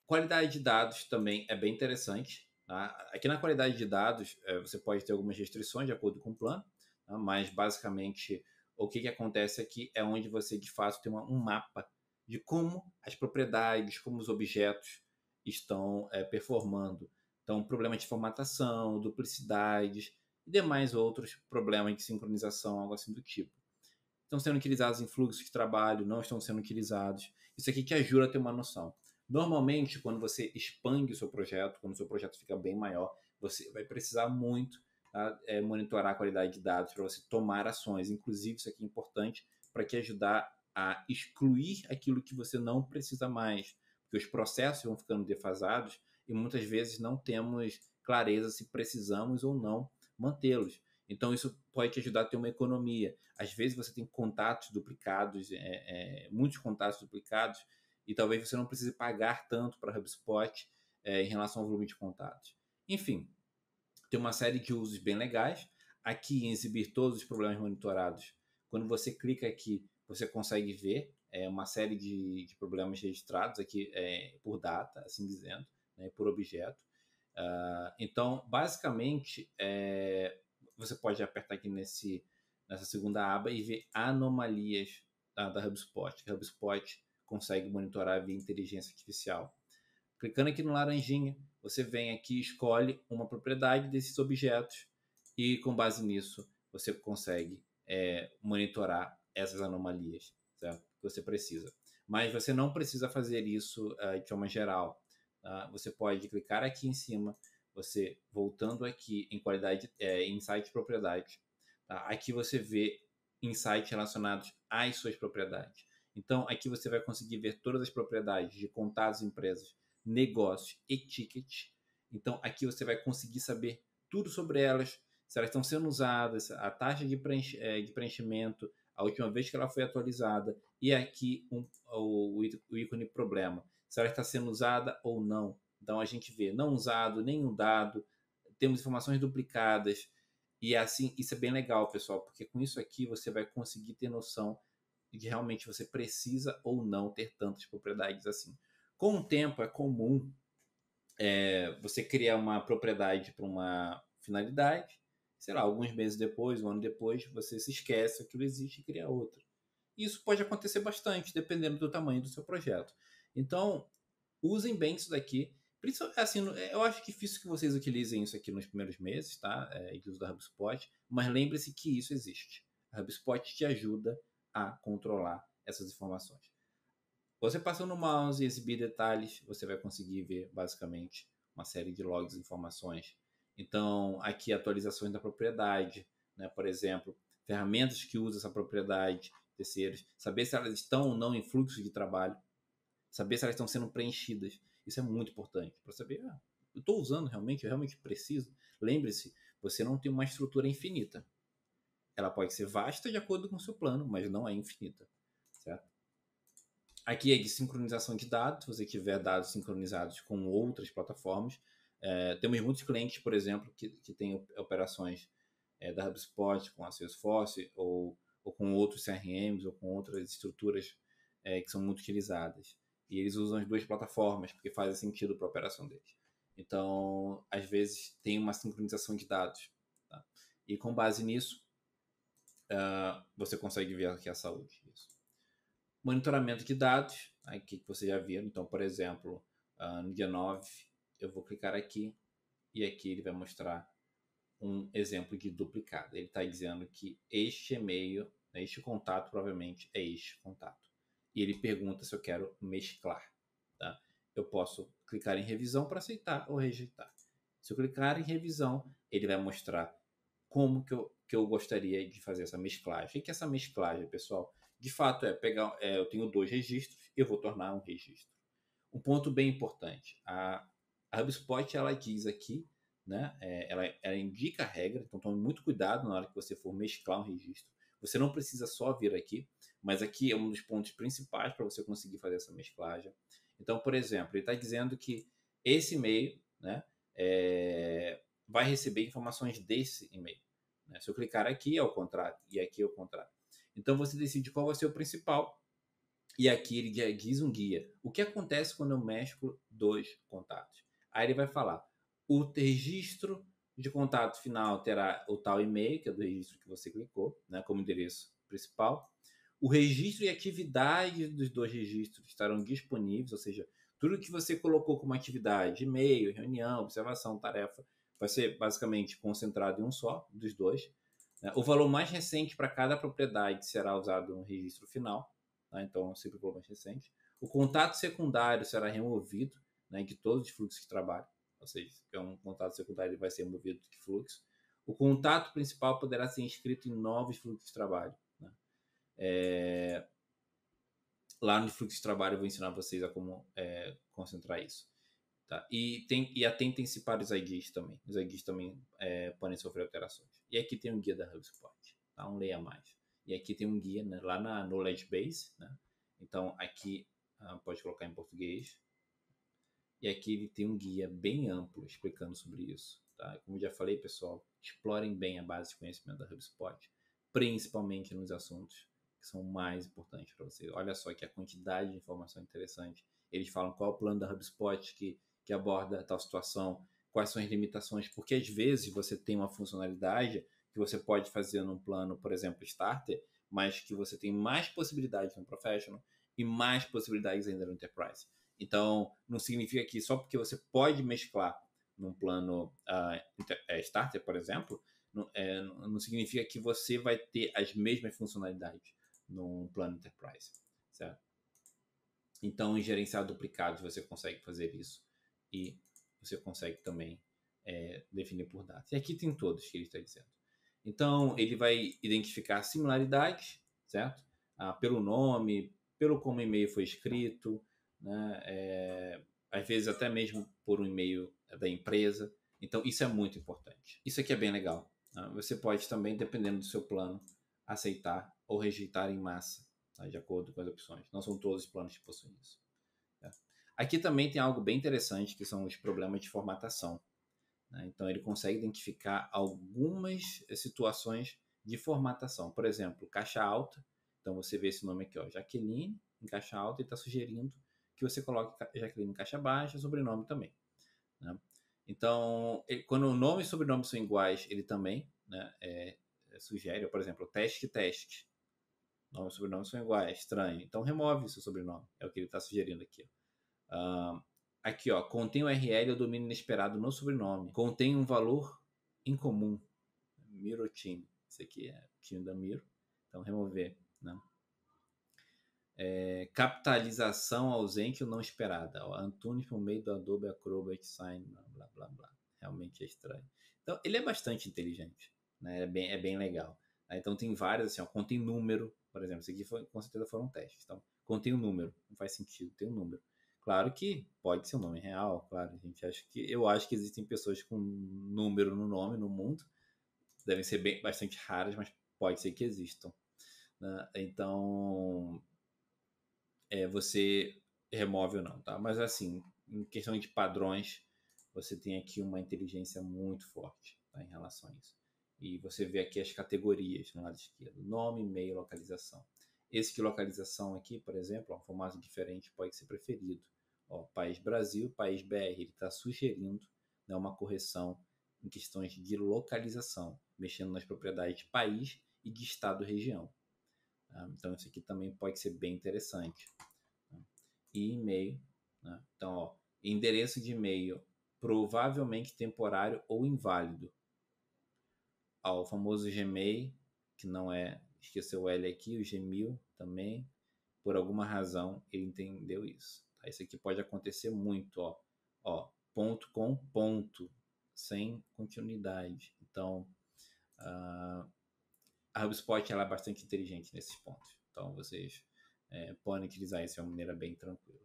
Qualidade de dados também é bem interessante. Tá? Aqui na qualidade de dados, você pode ter algumas restrições de acordo com o plano, tá? Mas basicamente o que acontece aqui é onde você de fato tem um mapa de como as propriedades, como os objetos estão performando. Então, problemas de formatação, duplicidades e demais outros problemas de sincronização, algo assim do tipo. Estão sendo utilizados em fluxos de trabalho, não estão sendo utilizados. Isso aqui te ajuda a ter uma noção. Normalmente, quando você expande o seu projeto, quando o seu projeto fica bem maior, você vai precisar muito, tá, monitorar a qualidade de dados para você tomar ações. Inclusive, isso aqui é importante para te ajudar a excluir aquilo que você não precisa mais, porque os processos vão ficando defasados e muitas vezes não temos clareza se precisamos ou não mantê-los. Então, isso pode te ajudar a ter uma economia. Às vezes você tem contatos duplicados, muitos contatos duplicados, e talvez você não precise pagar tanto para a HubSpot em relação ao volume de contatos. Enfim, tem uma série de usos bem legais. Aqui em exibir todos os problemas monitorados, quando você clica aqui, você consegue ver uma série de problemas registrados aqui por data, assim dizendo, né, por objeto. Então, basicamente, você pode apertar aqui nessa segunda aba e ver anomalias da HubSpot. A HubSpot consegue monitorar via inteligência artificial. Clicando aqui no laranjinha, você vem aqui e escolhe uma propriedade desses objetos e com base nisso você consegue monitorar essas anomalias, certo? Que você precisa. Mas você não precisa fazer isso de forma geral. Tá? Você pode clicar aqui em cima, você voltando aqui em qualidade, em site de propriedade. Tá? Aqui você vê insights relacionados às suas propriedades. Então, aqui você vai conseguir ver todas as propriedades de contatos, empresas, negócios e ticket. Então, aqui você vai conseguir saber tudo sobre elas, se elas estão sendo usadas, a taxa de preenchimento, a última vez que ela foi atualizada, e aqui o ícone problema, se ela está sendo usada ou não. Então, a gente vê não usado, nenhum dado, temos informações duplicadas, e assim, isso é bem legal, pessoal, porque com isso aqui você vai conseguir ter noção de que realmente você precisa ou não ter tantas propriedades assim. Com o tempo, é comum você criar uma propriedade para uma finalidade, sei lá, alguns meses depois, um ano depois, você se esquece que aquilo existe e cria outra. Isso pode acontecer bastante, dependendo do tamanho do seu projeto. Então, usem bem isso daqui. Assim, eu acho difícil que vocês utilizem isso aqui nos primeiros meses, tá? De uso da HubSpot, mas lembre-se que isso existe. A HubSpot te ajuda a controlar essas informações. Você passando o mouse e exibir detalhes, você vai conseguir ver basicamente uma série de logs e informações. Então, aqui atualizações da propriedade, né? Por exemplo, ferramentas que usam essa propriedade, terceiros, saber se elas estão ou não em fluxo de trabalho, saber se elas estão sendo preenchidas. Isso é muito importante para saber, eu estou usando realmente, eu realmente preciso. Lembre-se, você não tem uma estrutura infinita. Ela pode ser vasta de acordo com o seu plano, mas não é infinita, certo? Aqui é de sincronização de dados, se você tiver dados sincronizados com outras plataformas. Temos muitos clientes, por exemplo, que têm operações da HubSpot com a Salesforce ou com outros CRMs ou com outras estruturas que são muito utilizadas. E eles usam as duas plataformas porque faz sentido para a operação deles. Então, às vezes, tem uma sincronização de dados. Tá? E com base nisso, você consegue ver aqui a saúde. Isso. Monitoramento de dados, aqui que você já viu. Então, por exemplo, no dia 9, eu vou clicar aqui e aqui ele vai mostrar um exemplo de duplicado. Ele está dizendo que este e-mail, este contato, provavelmente é este contato. E ele pergunta se eu quero mesclar. Tá? Eu posso clicar em revisão para aceitar ou rejeitar. Se eu clicar em revisão, ele vai mostrar como que eu gostaria de fazer essa mesclagem. O que é essa mesclagem, pessoal? De fato, pegar. Eu tenho 2 registros, eu vou tornar um registro. Um ponto bem importante: a HubSpot ela diz aqui, né? Ela indica a regra, então tome muito cuidado na hora que você for mesclar um registro. Você não precisa só vir aqui, mas aqui é um dos pontos principais para você conseguir fazer essa mesclagem. Então, por exemplo, ele está dizendo que esse e-mail, né, vai receber informações desse e-mail. Né? Se eu clicar aqui é o contrário e aqui é o contrário. Então você decide qual vai ser o principal E aqui ele diz um guia. O que acontece quando eu mesclo dois contatos? Aí ele vai falar: o registro de contato final terá o tal e-mail, que é do registro que você clicou, né, como endereço principal. O registro e atividade dos dois registros estarão disponíveis, ou seja, tudo que você colocou como atividade, e-mail, reunião, observação, tarefa, vai ser basicamente concentrado em um só, dos dois. Né? O valor mais recente para cada propriedade será usado no registro final, tá? Então, sempre o valor mais recente. O contato secundário será removido, né, de todos os fluxos de trabalho, ou seja, se é um contato secundário, ele vai ser removido de fluxo. O contato principal poderá ser inscrito em novos fluxos de trabalho. Né? Lá no fluxo de trabalho eu vou ensinar vocês a como concentrar isso. Tá? E atentem-se para os IDs também. Os IDs também podem sofrer alterações. E aqui tem um guia da HubSpot, tá? Um leia mais. E aqui tem um guia, né, lá na Knowledge Base. Né? Então aqui pode colocar em português. E aqui ele tem um guia bem amplo explicando sobre isso. Tá? Como eu já falei, pessoal, explorem bem a base de conhecimento da HubSpot, principalmente nos assuntos que são mais importantes para vocês. Olha só que a quantidade de informação interessante. Eles falam qual é o plano da HubSpot que aborda tal situação, quais são as limitações, porque às vezes você tem uma funcionalidade que você pode fazer num plano, por exemplo, Starter, mas que você tem mais possibilidades no Professional e mais possibilidades ainda no Enterprise. Então, não significa que só porque você pode mesclar num plano Starter, por exemplo, não significa que você vai ter as mesmas funcionalidades num plano Enterprise, certo? Então, em gerenciar duplicados, você consegue fazer isso e você consegue também definir por datas. E aqui tem todos que ele está dizendo. Então, ele vai identificar similaridades, certo? Pelo nome, pelo como o e-mail foi escrito, né? Às vezes até mesmo por um e-mail da empresa. Então, isso é muito importante. Isso aqui é bem legal. Né? Você pode também, dependendo do seu plano, aceitar ou rejeitar em massa, tá? De acordo com as opções. Não são todos os planos que possuem isso. Tá? Aqui também tem algo bem interessante, que são os problemas de formatação. Né? Então, ele consegue identificar algumas situações de formatação. Por exemplo, caixa alta. Então, você vê esse nome aqui, ó, Jaqueline, em caixa alta, e está sugerindo que você coloque Jaqueline em caixa baixa, sobrenome também. Né? Então, quando o nome e sobrenome são iguais, ele também, né, sugere, por exemplo, teste. Nome e sobrenome são iguais, estranho. Então, remove o seu sobrenome. É o que ele está sugerindo aqui. Aqui, ó, contém o URL ou domínio inesperado no sobrenome. Contém um valor incomum. Miro time. Esse aqui é o time da Miro. Então, remover. Né? Capitalização ausente ou não esperada. Ó, Antunes por meio do Adobe Acrobat Sign, blá, blá, blá. Realmente é estranho. Então, ele é bastante inteligente. Né? É bem legal. Então, tem várias, assim, ó, contém número. Por exemplo, isso aqui com certeza foram testes. Então, contém um número. Não faz sentido, tem um número. Claro que pode ser um nome real, claro. Eu acho que existem pessoas com número no nome no mundo. Devem ser bastante raras, mas pode ser que existam. Né? Então, você remove ou não, tá? Mas assim, em questão de padrões, você tem aqui uma inteligência muito forte, tá, em relação a isso. E você vê aqui as categorias no lado esquerdo: nome, e-mail, localização. Esse de localização aqui, por exemplo, um formato diferente pode ser preferido. Ó, país Brasil, país BR, ele está sugerindo, né, uma correção em questões de localização, mexendo nas propriedades de país e de estado-região. Então, isso aqui também pode ser bem interessante. E e-mail. Né? Então, ó, endereço de e-mail provavelmente temporário ou inválido. O famoso Gmail, que não é, esqueceu o L aqui, o Gmail também, por alguma razão ele entendeu isso. Tá? Isso aqui pode acontecer muito, ó, ponto com ponto, sem continuidade. Então, a HubSpot ela é bastante inteligente nesses pontos. Então, vocês podem utilizar isso de uma maneira bem tranquila.